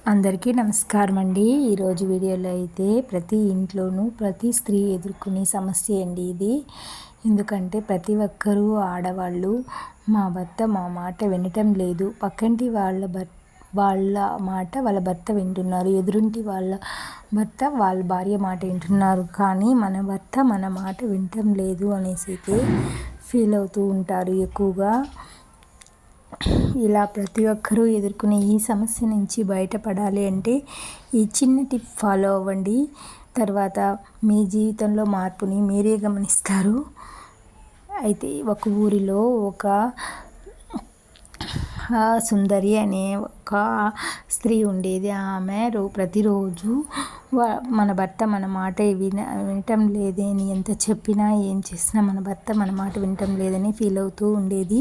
అందరికీ నమస్కారం అండి. ఈరోజు వీడియోలో అయితే ప్రతి ఇంట్లోనూ ప్రతి స్త్రీ ఎదుర్కొనే సమస్య అండి ఇది. ఎందుకంటే ప్రతి ఒక్కరూ ఆడవాళ్ళు మా భర్త మా మాట వినటం లేదు, పక్కింటి వాళ్ళ మాట వాళ్ళ భర్త వింటున్నారు, ఎదురింటి వాళ్ళ భర్త వాళ్ళ భార్య మాట వింటున్నారు, కానీ మన భర్త మన మాట వినటం లేదు అనేసి అయితే ఫీల్ అవుతూ ఉంటారు ఎక్కువగా. ఇలా ప్రతి ఒక్కరూ ఎదుర్కొనే ఈ సమస్య నుంచి బయటపడాలి అంటే ఈ చిన్న టిప్ ఫాలో అవ్వండి. తర్వాత మీ జీవితంలో మార్పుని మీరే గమనిస్తారు. అయితే ఒక ఊరిలో ఒక సుందరి అనే ఒక స్త్రీ ఉండేది. ఆమె ప్రతిరోజు మన భర్త మన మాట వినటం లేదని ఎంత చెప్పినా ఏం చేసినా మన భర్త మన మాట వినటం లేదని ఫీల్ అవుతూ ఉండేది.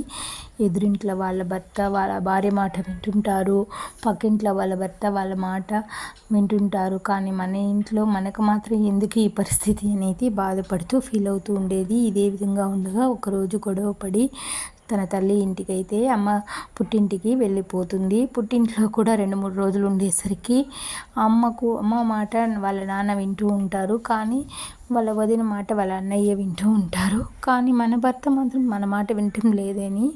ఎదురింట్లో వాళ్ళ భర్త వాళ్ళ భార్య మాట వింటుంటారు, పక్కింట్లో వాళ్ళ భర్త వాళ్ళ మాట వింటుంటారు, కానీ మన ఇంట్లో మనకు మాత్రం ఎందుకు ఈ పరిస్థితి అనేది బాధపడుతూ ఫీల్ అవుతూ ఉండేది. ఇదే విధంగా ఉండగా ఒకరోజు గొడవపడి తన తల్లి ఇంటికైతే అమ్మ పుట్టింటికి వెళ్ళిపోతుంది. పుట్టింట్లో కూడా 2-3 రోజులు ఉండేసరికి అమ్మ మాట వాళ్ళ నాన్న వింటూ ఉంటారు, కానీ వాళ్ళ వదిన మాట వాళ్ళ అన్నయ్య వింటూ ఉంటారు, కానీ మన భర్త మాత్రం మన మాట వినటం లేదని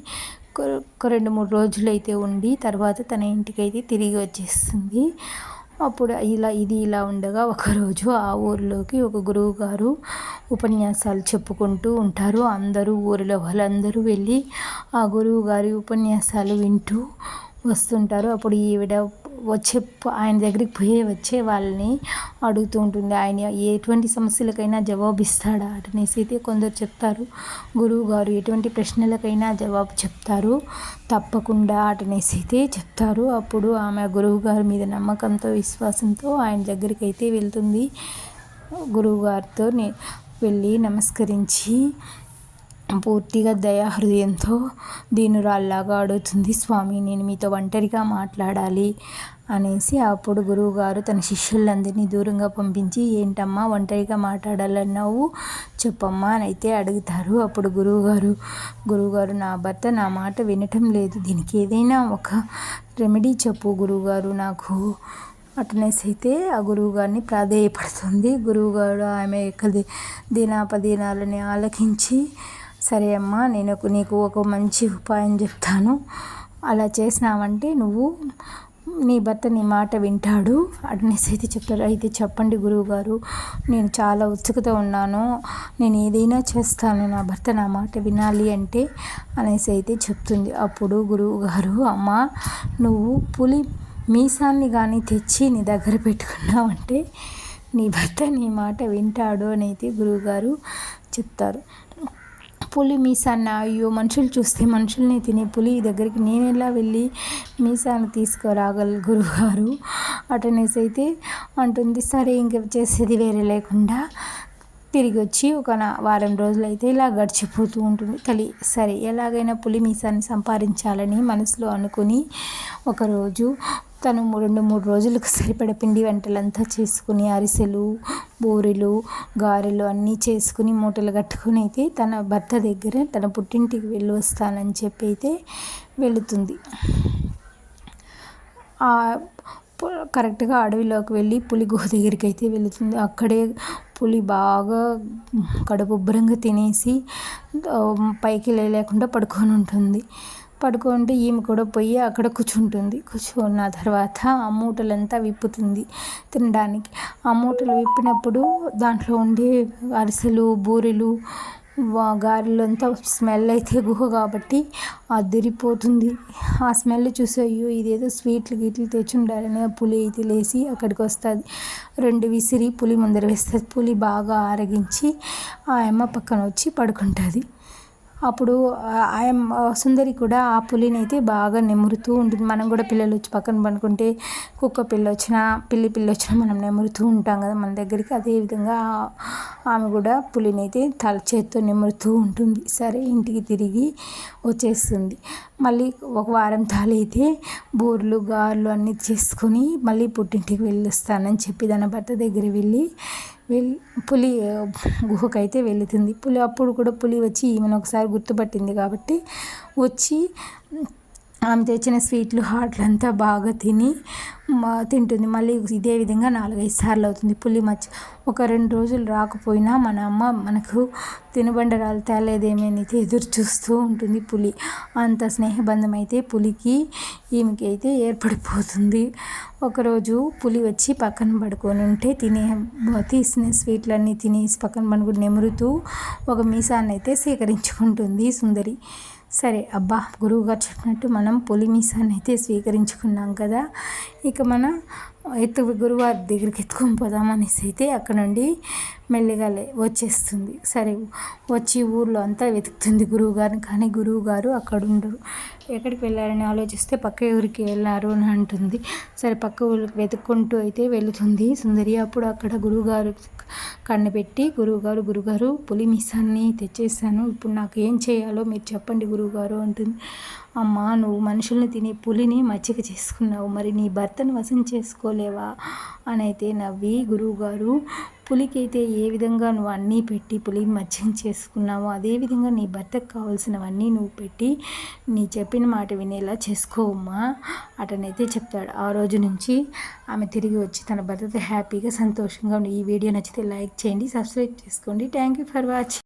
ఒక 2-3 రోజులు అయితే ఉండి తర్వాత తన ఇంటికైతే తిరిగి వచ్చేస్తుంది. అప్పుడు ఇలా ఉండగా ఒకరోజు ఆ ఊరిలోకి ఒక గురువు గారు ఉపన్యాసాలు చెప్పుకుంటూ ఉంటారు. ఊరిలో వాళ్ళందరూ వెళ్ళి ఆ గురువు గారి ఉపన్యాసాలు వింటూ వస్తుంటారు. అప్పుడు ఈవిడ ఆయన దగ్గరికి వచ్చే వాళ్ళని అడుగుతూ ఉంటుంది, ఆయన ఎటువంటి సమస్యలకైనా జవాబిస్తాడా అనేసి అయితే కొందరు చెప్తారు. గురువు గారు ఎటువంటి ప్రశ్నలకైనా జవాబు చెప్తారు తప్పకుండా అనేసి అయితే చెప్తారు. అప్పుడు ఆమె గురువు గారి మీద నమ్మకంతో విశ్వాసంతో ఆయన దగ్గరికి అయితే వెళ్తుంది. గురువు గారితో వెళ్ళి నమస్కరించి పూర్తిగా దయాహృదయంతో దీనురాల్లాగా అడుగుతుంది, స్వామి నేను మీతో ఒంటరిగా మాట్లాడాలి అనేసి. అప్పుడు గురువుగారు తన శిష్యులందరినీ దూరంగా పంపించి, ఏంటమ్మా ఒంటరిగా మాట్లాడాలన్నావు, చెప్పమ్మా అని అయితే అడుగుతారు. అప్పుడు గురువుగారు నా భర్త నా మాట వినటం లేదు, దీనికి ఏదైనా ఒక రెమెడీ చెప్పు గురువుగారు నాకు అటనేసి అయితే ఆ గురువుగారిని ప్రాధేయపడుతుంది. గురువుగారు ఆమె యొక్క దీనాపదీనాలని ఆలకించి, సరే అమ్మా నేను నీకు ఒక మంచి ఉపాయం చెప్తాను, అలా చేసినావంటే నువ్వు నీ భర్త నీ మాట వింటాడు అనేసి అయితే చెప్తారు. అయితే చెప్పండి గురువుగారు, నేను చాలా ఉత్సుకత ఉన్నాను, నేను ఏదైనా చేస్తాను నా భర్త నా మాట వినాలి అంటే అనేసి అయితే చెప్తుంది. అప్పుడు గురువుగారు, అమ్మ నువ్వు పులి మీసాన్ని కానీ తెచ్చి నీ దగ్గర పెట్టుకున్నావంటే నీ భర్త నీ మాట వింటాడు అని అయితే గురువుగారు చెప్తారు. పులి మీసాన్ని, అయ్యో మనుషులు చూస్తే మనుషుల్ని తినే పులి దగ్గరికి నేను ఎలా వెళ్ళి మీసాన్ని తీసుకురాగల గురువుగారు అటనేసి అయితే అంటుంది. సరే ఇంక చేసేది వేరే లేకుండా తిరిగి వచ్చి ఒక వారం రోజులు అయితే ఇలా గడిచిపోతూ ఉంటుంది. సరే ఎలాగైనా పులి మీసాన్ని సంపాదించాలని మనసులో అనుకుని ఒకరోజు తను 2-3 రోజులకు సరిపడ పిండి వంటలంతా చేసుకుని అరిసెలు, బూరెలు, గారెలు అన్నీ చేసుకుని మూటలు కట్టుకుని అయితే తన భర్త దగ్గర తన పుట్టింటికి వెళ్ళి వస్తానని చెప్పి అయితే వెళుతుంది. కరెక్ట్గా అడవిలోకి వెళ్ళి పులి గుహ దగ్గరికి అయితే వెళుతుంది. అక్కడే పులి బాగా కడుపుబ్బరంగా తినేసి పైకి లేకుండా పడుకొని ఉంటుంది. పడుకుంటే ఈమె కూడా పోయి అక్కడ కూర్చున్న తర్వాత ఆ మూటలంతా విప్పుతుంది తినడానికి. ఆ మూటలు విప్పినప్పుడు దాంట్లో ఉండే అరిసెలు, బూరెలు, గారెలు అంతా స్మెల్ అయితే గుహ కాబట్టి అదిరిపోతుంది. ఆ స్మెల్ చూసి అయ్యో ఇదేదో స్వీట్లు గిట్లు తెచ్చుండాలని పులి అయితే లేచి అక్కడికి వస్తుంది. 2 విసిరి పులి ముందర వేస్తుంది. పులి బాగా ఆరగించి ఆ అమ్మ పక్కన వచ్చి పడుకుంటుంది. అప్పుడు సుందరి కూడా ఆ పులిని అయితే బాగా నెమురుతూ ఉంటుంది. మనం కూడా పిల్లలు వచ్చి పక్కన పడుకుంటే పిల్లి వచ్చినా మనం నెమురుతూ ఉంటాం కదా మన దగ్గరికి, అదేవిధంగా ఆమె కూడా పులిని అయితే చేత్తో నెమురుతూ ఉంటుంది. సరే ఇంటికి తిరిగి వచ్చేస్తుంది. మళ్ళీ ఒక వారం తాళైతే బూరెలు, గారెలు అన్నీ చేసుకొని మళ్ళీ పుట్టింటికి వెళ్ళొస్తానని చెప్పి తన భర్త దగ్గర వెళ్ళి పులి గుహకైతే వెళుతుంది. అప్పుడు కూడా పులి వచ్చి ఈమెను ఒకసారి గుర్తుపట్టింది కాబట్టి వచ్చి ఆమె తెచ్చిన స్వీట్లు హాట్లంతా బాగా తింటుంది. మళ్ళీ ఇదే విధంగా 4-5 సార్లు అవుతుంది. పులి మచ్చ ఒక 2 రోజులు రాకపోయినా మన అమ్మ మనకు తినుబండరాలు తేలేదేమని ఎదురు చూస్తూ ఉంటుంది పులి. అంత స్నేహబంధం అయితే పులికి ఈమెకైతే ఏర్పడిపోతుంది. ఒకరోజు పులి వచ్చి పక్కన పడుకొని ఉంటే తీసిన స్వీట్లన్నీ తినేసి పక్కన పడుకొని నెమురుతూ ఒక మీసాన్ని అయితే స్వీకరించుకుంటుంది సుందరి. సరే అబ్బా, గురువుగారు చెప్పినట్టు మనం పులి మీసాన్ని అయితే స్వీకరించుకున్నాం కదా, ఇక మనం గురువారి దగ్గరికి ఎత్తుకొని పోదామనేసి అయితే అక్కడ నుండి మెల్లిగా వచ్చేస్తుంది. సరే వచ్చి ఊర్లో అంతా వెతుకుతుంది గురువుగారిని, కానీ గురువుగారు అక్కడ ఉండరు. ఎక్కడికి వెళ్ళారని ఆలోచిస్తే పక్క ఊరికి వెళ్ళారు అని అంటుంది. సరే పక్క ఊరికి వెతుక్కుంటూ అయితే వెళుతుంది సుందరి. అప్పుడు అక్కడ గురువుగారు కన్నుపెట్టి, గురువుగారు పులి మీసాన్ని తెచ్చేసాను, ఇప్పుడు నాకు ఏం చేయాలో మీరు చెప్పండి గురువుగారు అంటుంది. అమ్మా, నువ్వు మనుషుల్ని తినే పులిని మచ్చిక చేసుకున్నావు, మరి నీ భర్తను వశం చేసుకోలేవా అని అయితే నవ్వి, గురువుగారు పులికైతే ఏ విధంగా నువ్వు అన్నీ పెట్టి పులిని మచ్చిక చేసుకున్నావో అదేవిధంగా నీ భర్తకు కావాల్సినవన్నీ నువ్వు పెట్టి నీ చెప్పిన మాట వినేలా చేసుకోవమ్మా అటనైతే చెప్తాడు. ఆ రోజు నుంచి ఆమె తిరిగి వచ్చి తన భర్తతో హ్యాపీగా సంతోషంగా ఉంది. ఈ వీడియో నచ్చితే లైక్ చేయండి, సబ్స్క్రైబ్ చేసుకోండి. Thank you for watching.